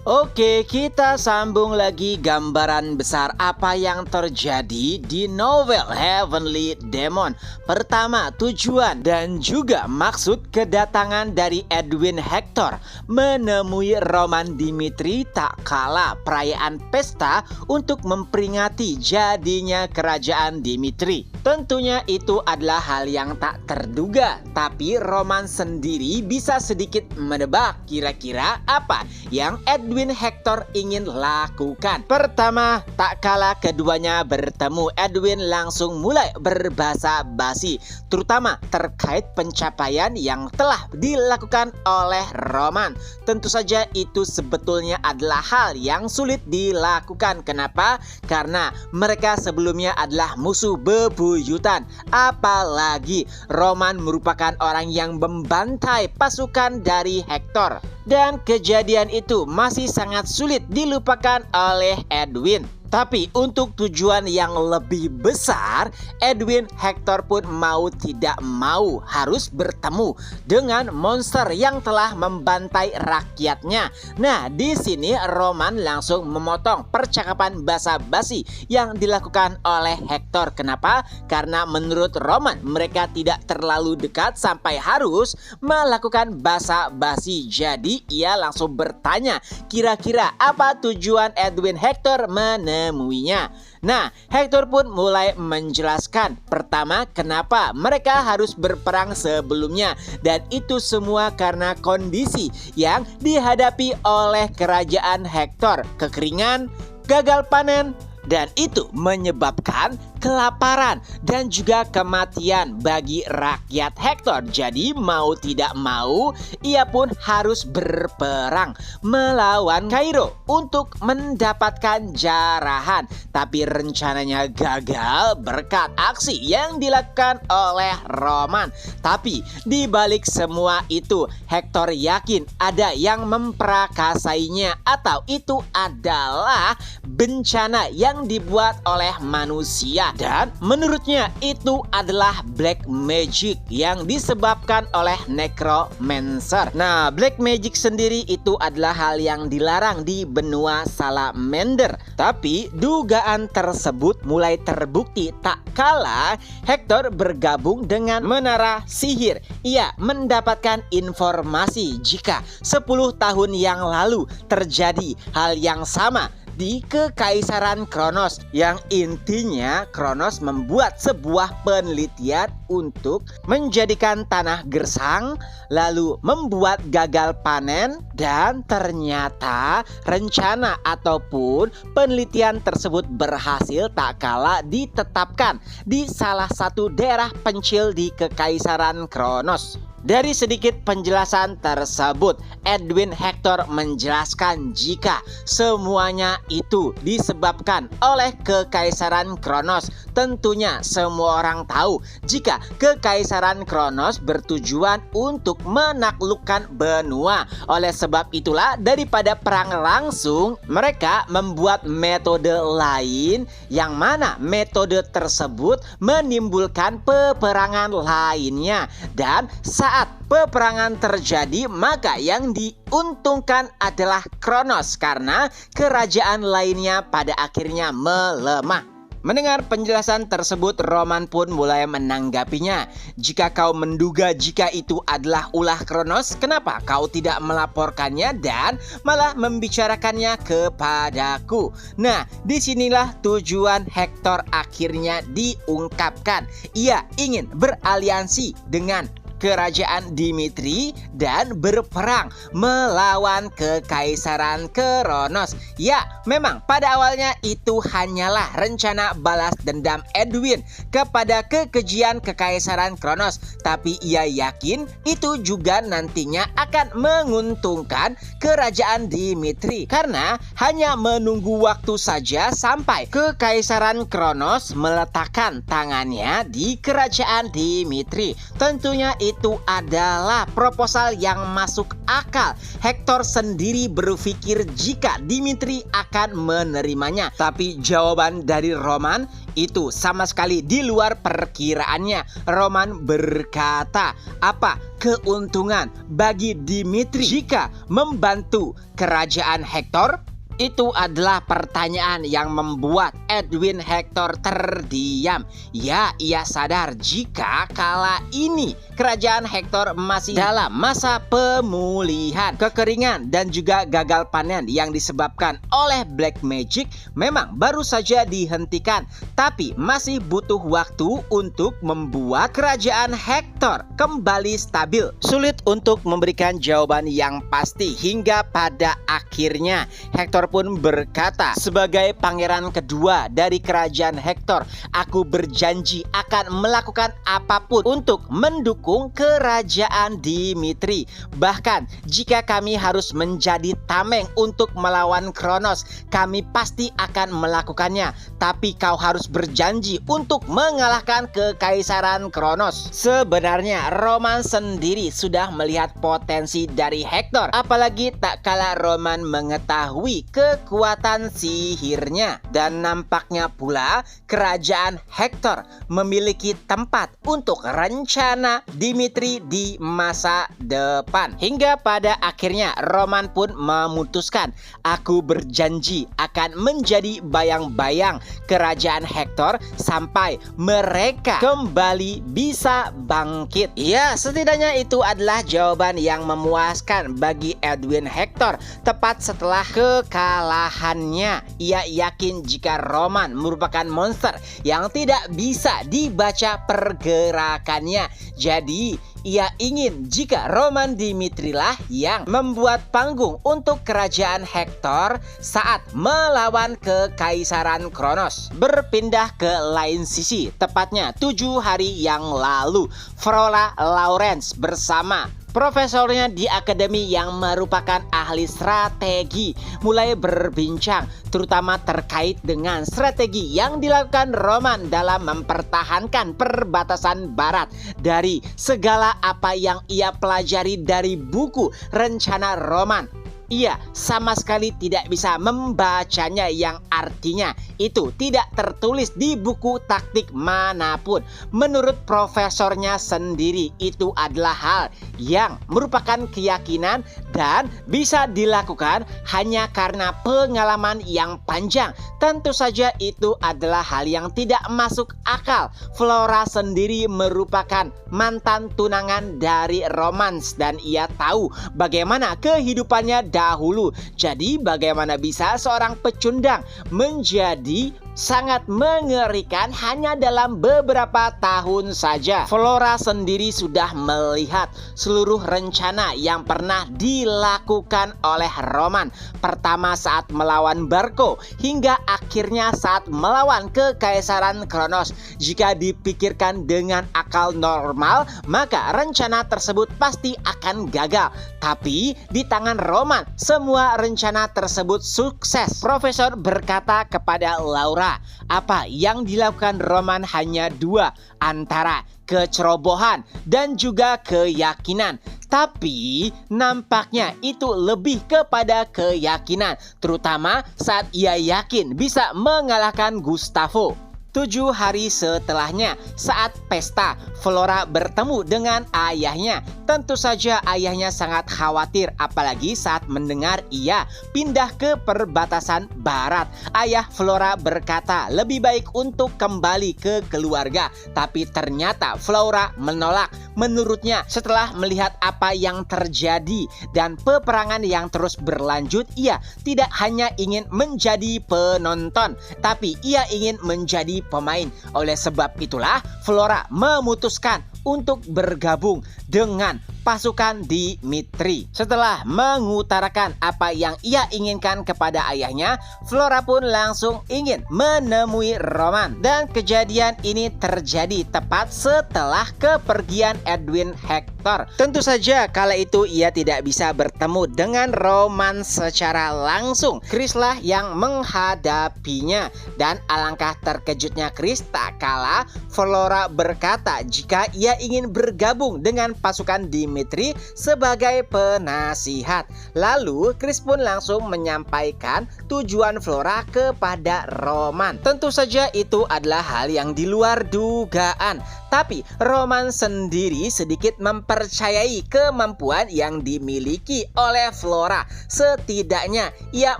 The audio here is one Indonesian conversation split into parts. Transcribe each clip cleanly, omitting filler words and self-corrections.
Oke, kita sambung lagi gambaran besar apa yang terjadi di novel Heavenly Demon. Pertama, tujuan dan juga maksud kedatangan dari Edwin Hector menemui Roman Dimitri tak kala perayaan pesta untuk memperingati jadinya kerajaan Dimitri. Tentunya itu adalah hal yang tak terduga, tapi Roman sendiri bisa sedikit menebak kira-kira apa yang Edwin Hector ingin lakukan. Pertama, tak kala keduanya bertemu, Edwin langsung mulai berbahasa basi, terutama terkait pencapaian yang telah dilakukan oleh Roman. Tentu saja itu sebetulnya adalah hal yang sulit dilakukan. Kenapa? Karena mereka sebelumnya adalah musuh bebuyutan. Apalagi Roman merupakan orang yang membantai pasukan dari Hector. Dan kejadian itu masih sangat sulit dilupakan oleh Edwin. Tapi untuk tujuan yang lebih besar, Edwin Hector pun mau tidak mau harus bertemu dengan monster yang telah membantai rakyatnya. Nah, di sini Roman langsung memotong percakapan basa-basi yang dilakukan oleh Hector. Kenapa? Karena menurut Roman mereka tidak terlalu dekat sampai harus melakukan basa-basi. Jadi ia langsung bertanya, kira-kira apa tujuan Edwin Hector menemuinya. Nah, Hector pun mulai menjelaskan pertama kenapa mereka harus berperang sebelumnya, dan itu semua karena kondisi yang dihadapi oleh kerajaan Hector, kekeringan, gagal panen, dan itu menyebabkan kelaparan dan juga kematian bagi rakyat Hector. Jadi mau tidak mau ia pun harus berperang melawan Kairo untuk mendapatkan jarahan. Tapi rencananya gagal berkat aksi yang dilakukan oleh Roman. Tapi di balik semua itu Hector yakin ada yang memperakasainya, atau itu adalah bencana yang dibuat oleh manusia. Dan menurutnya itu adalah black magic yang disebabkan oleh necromancer. Nah, black magic sendiri itu adalah hal yang dilarang di benua Salamander. Tapi dugaan tersebut mulai terbukti tak kala Hector bergabung dengan menara sihir. Ia mendapatkan informasi jika 10 tahun yang lalu terjadi hal yang sama di Kekaisaran Kronos, yang intinya Kronos membuat sebuah penelitian untuk menjadikan tanah gersang, lalu membuat gagal panen, dan ternyata rencana ataupun penelitian tersebut berhasil tak kala ditetapkan di salah satu daerah pencil di Kekaisaran Kronos. Dari sedikit penjelasan tersebut, Edwin Hector menjelaskan jika semuanya itu disebabkan oleh Kekaisaran Kronos. Tentunya semua orang tahu jika Kekaisaran Kronos bertujuan untuk menaklukkan benua. Oleh sebab itulah daripada perang langsung, mereka membuat metode lain, yang mana metode tersebut menimbulkan peperangan lainnya. Dan saat peperangan terjadi, maka yang diuntungkan adalah Kronos karena kerajaan lainnya pada akhirnya melemah. Mendengar penjelasan tersebut, Roman pun mulai menanggapinya. Jika kau menduga jika itu adalah ulah Kronos, kenapa kau tidak melaporkannya dan malah membicarakannya kepadaku? Nah, disinilah tujuan Hector akhirnya diungkapkan. Ia ingin beraliansi dengan kerajaan Dimitri dan berperang melawan Kekaisaran Kronos. Ya, memang pada awalnya itu hanyalah rencana balas dendam Edwin kepada kekejian Kekaisaran Kronos, tapi ia yakin itu juga nantinya akan menguntungkan kerajaan Dimitri, karena hanya menunggu waktu saja sampai Kekaisaran Kronos meletakkan tangannya di kerajaan Dimitri. Tentunya itu adalah proposal yang masuk akal. Hector sendiri berpikir jika Dimitri akan menerimanya. Tapi jawaban dari Roman itu sama sekali di luar perkiraannya. Roman berkata, apa keuntungan bagi Dimitri jika membantu kerajaan Hector? Itu adalah pertanyaan yang membuat Edwin Hector terdiam. Ya, ia sadar jika kala ini kerajaan Hector masih dalam masa pemulihan. Kekeringan dan juga gagal panen yang disebabkan oleh black magic memang baru saja dihentikan, tapi masih butuh waktu untuk membuat kerajaan Hector kembali stabil. Sulit untuk memberikan jawaban yang pasti hingga pada akhirnya Hector pun berkata, sebagai pangeran kedua dari kerajaan Hector, aku berjanji akan melakukan apapun untuk mendukung kerajaan Dimitri. Bahkan jika kami harus menjadi tameng untuk melawan Kronos, kami pasti akan melakukannya. Tapi kau harus berjanji untuk mengalahkan kekaisaran Kronos. Sebenarnya Roman sendiri sudah melihat potensi dari Hector, apalagi tak kala Roman mengetahui kekuatan sihirnya. Dan nampaknya pula kerajaan Hector memiliki tempat untuk rencana Dimitri di masa depan. Hingga pada akhirnya Roman pun memutuskan, aku berjanji akan menjadi bayang-bayang kerajaan Hector sampai mereka kembali bisa bangkit. Ya, setidaknya itu adalah jawaban yang memuaskan bagi Edwin Hector. Tepat setelah kekalahannya, ia yakin jika Roman merupakan monster yang tidak bisa dibaca pergerakannya. Jadi ia ingin jika Roman Dimitri lah yang membuat panggung untuk kerajaan Hector saat melawan kekaisaran Kronos. Berpindah ke lain sisi, tepatnya 7 hari yang lalu, Flora Lawrence bersama profesornya di akademi yang merupakan ahli strategi mulai berbincang terutama terkait dengan strategi yang dilakukan Roman dalam mempertahankan perbatasan barat. Dari segala apa yang ia pelajari dari buku rencana Roman, ia sama sekali tidak bisa membacanya, yang artinya itu tidak tertulis di buku taktik manapun. Menurut profesornya sendiri, itu adalah hal yang merupakan keyakinan dan bisa dilakukan hanya karena pengalaman yang panjang. Tentu saja itu adalah hal yang tidak masuk akal. Flora sendiri merupakan mantan tunangan dari Roman dan ia tahu bagaimana kehidupannya dahulu. Jadi bagaimana bisa seorang pecundang menjadi sangat mengerikan hanya dalam beberapa tahun saja? Flora sendiri sudah melihat seluruh rencana yang pernah dilakukan oleh Roman. Pertama saat melawan Barco, hingga akhirnya saat melawan kekaisaran Kronos. Jika dipikirkan dengan akal normal, maka rencana tersebut pasti akan gagal. Tapi di tangan Roman, semua rencana tersebut sukses. Profesor berkata kepada Laura, apa yang dilakukan Roman hanya dua, antara kecerobohan dan juga keyakinan. Tapi nampaknya itu lebih kepada keyakinan, terutama saat ia yakin bisa mengalahkan Gustavo. 7 hari setelahnya, saat pesta, Flora bertemu dengan ayahnya. Tentu saja ayahnya sangat khawatir, apalagi saat mendengar ia pindah ke perbatasan barat. Ayah Flora berkata lebih baik untuk kembali ke keluarga, tapi ternyata Flora menolak. Menurutnya, setelah melihat apa yang terjadi dan peperangan yang terus berlanjut, ia tidak hanya ingin menjadi penonton, tapi ia ingin menjadi pemain. Oleh sebab itulah Flora memutuskan untuk bergabung dengan pasukan Dimitri. Setelah mengutarakan apa yang ia inginkan kepada ayahnya, Flora pun langsung ingin menemui Roman. Dan kejadian ini terjadi tepat setelah kepergian Edwin Hector. Tentu saja kala itu ia tidak bisa bertemu dengan Roman secara langsung. Chris lah yang menghadapinya. Dan alangkah terkejutnya Chris tak kala Flora berkata jika ia ingin bergabung dengan pasukan Dimitri sebagai penasihat. Lalu Chris pun langsung menyampaikan tujuan Flora kepada Roman. Tentu saja itu adalah hal yang di luar dugaan. Tapi Roman sendiri sedikit mempercayai kemampuan yang dimiliki oleh Flora. Setidaknya ia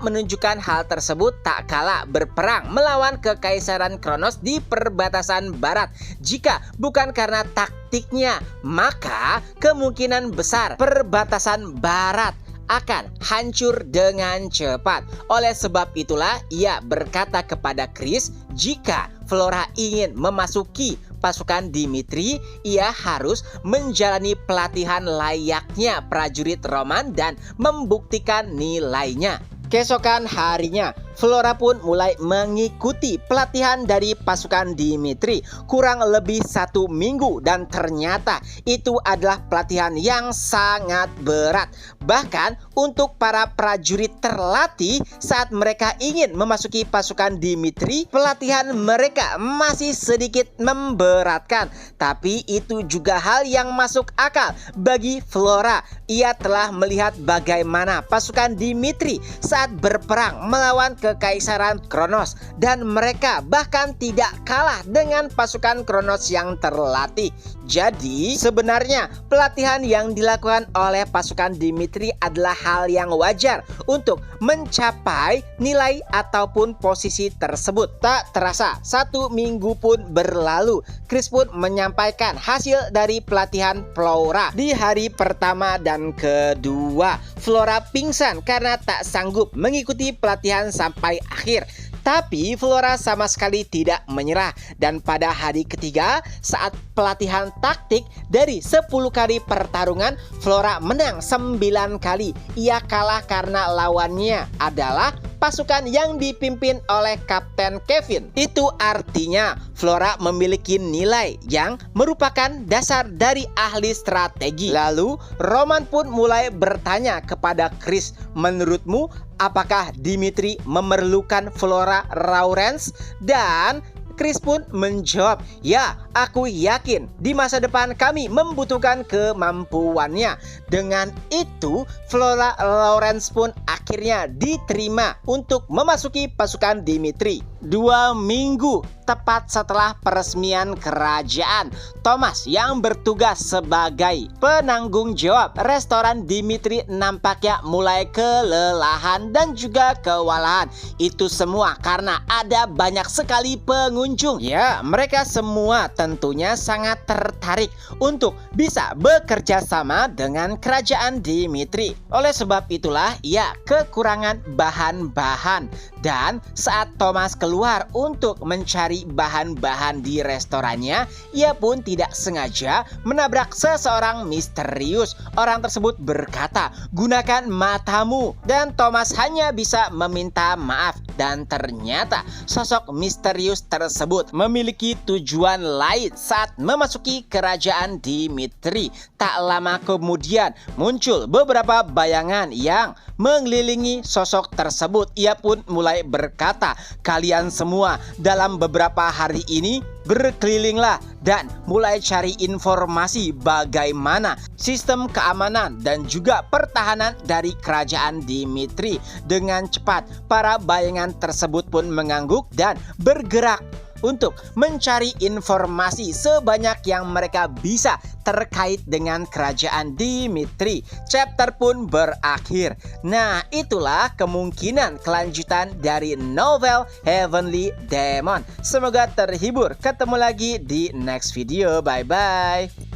menunjukkan hal tersebut tak kala berperang melawan Kekaisaran Kronos di perbatasan barat. Jika bukan karena taktiknya, maka kemungkinan besar perbatasan barat akan hancur dengan cepat. Oleh sebab itulah ia berkata kepada Chris jika Flora ingin memasuki pasukan Dimitri, ia harus menjalani pelatihan layaknya prajurit Roman dan membuktikan nilainya. Keesokan harinya, Flora pun mulai mengikuti pelatihan dari pasukan Dimitri kurang lebih 1 minggu, dan ternyata itu adalah pelatihan yang sangat berat. Bahkan untuk para prajurit terlatih saat mereka ingin memasuki pasukan Dimitri, pelatihan mereka masih sedikit memberatkan. Tapi itu juga hal yang masuk akal bagi Flora. Ia telah melihat bagaimana pasukan Dimitri saat berperang melawan Kekaisaran Kronos, dan mereka bahkan tidak kalah dengan pasukan Kronos yang terlatih. Jadi sebenarnya pelatihan yang dilakukan oleh pasukan Dimitri adalah hal yang wajar untuk mencapai nilai ataupun posisi tersebut. Tak terasa 1 minggu pun berlalu. Chris pun menyampaikan hasil dari pelatihan Flora. Di hari pertama dan kedua, Flora pingsan karena tak sanggup mengikuti pelatihan sampai akhir. Tapi Flora sama sekali tidak menyerah, dan pada hari ketiga saat pelatihan taktik dari 10 kali pertarungan, Flora menang 9 kali. Ia kalah karena lawannya adalah pasukan yang dipimpin oleh Kapten Kevin. Itu artinya Flora memiliki nilai yang merupakan dasar dari ahli strategi. Lalu Roman pun mulai bertanya kepada Chris, menurutmu apakah Dimitri memerlukan Flora Lawrence? Dan Chris pun menjawab, ya, aku yakin di masa depan kami membutuhkan kemampuannya. Dengan itu, Flora Lawrence pun akhirnya diterima untuk memasuki pasukan Dimitri. 2 minggu tepat setelah peresmian kerajaan, Thomas yang bertugas sebagai penanggung jawab restoran Dimitri nampaknya mulai kelelahan dan juga kewalahan. Itu semua karena ada banyak sekali pengunjung. Ya, mereka semua tentunya sangat tertarik untuk bisa bekerja sama dengan kerajaan Dimitri. Oleh sebab itulah ia kekurangan bahan-bahan. Dan saat Thomas keluar untuk mencari bahan-bahan di restorannya, ia pun tidak sengaja menabrak seseorang misterius. Orang tersebut berkata, gunakan matamu. Dan Thomas hanya bisa meminta maaf. Dan ternyata sosok misterius tersebut memiliki tujuan lain saat memasuki kerajaan Dimitri. Tak lama kemudian muncul beberapa bayangan yang mengelilingi sosok tersebut. Ia pun mulai berkata, kalian semua dalam beberapa hari ini berkelilinglah dan mulai cari informasi bagaimana sistem keamanan dan juga pertahanan dari kerajaan Dimitri. Dengan cepat para bayangan tersebut pun mengangguk dan bergerak untuk mencari informasi sebanyak yang mereka bisa terkait dengan kerajaan Dimitri. Chapter pun berakhir. Nah, itulah kemungkinan kelanjutan dari novel Heavenly Demon. Semoga terhibur. Ketemu lagi di next video. Bye bye.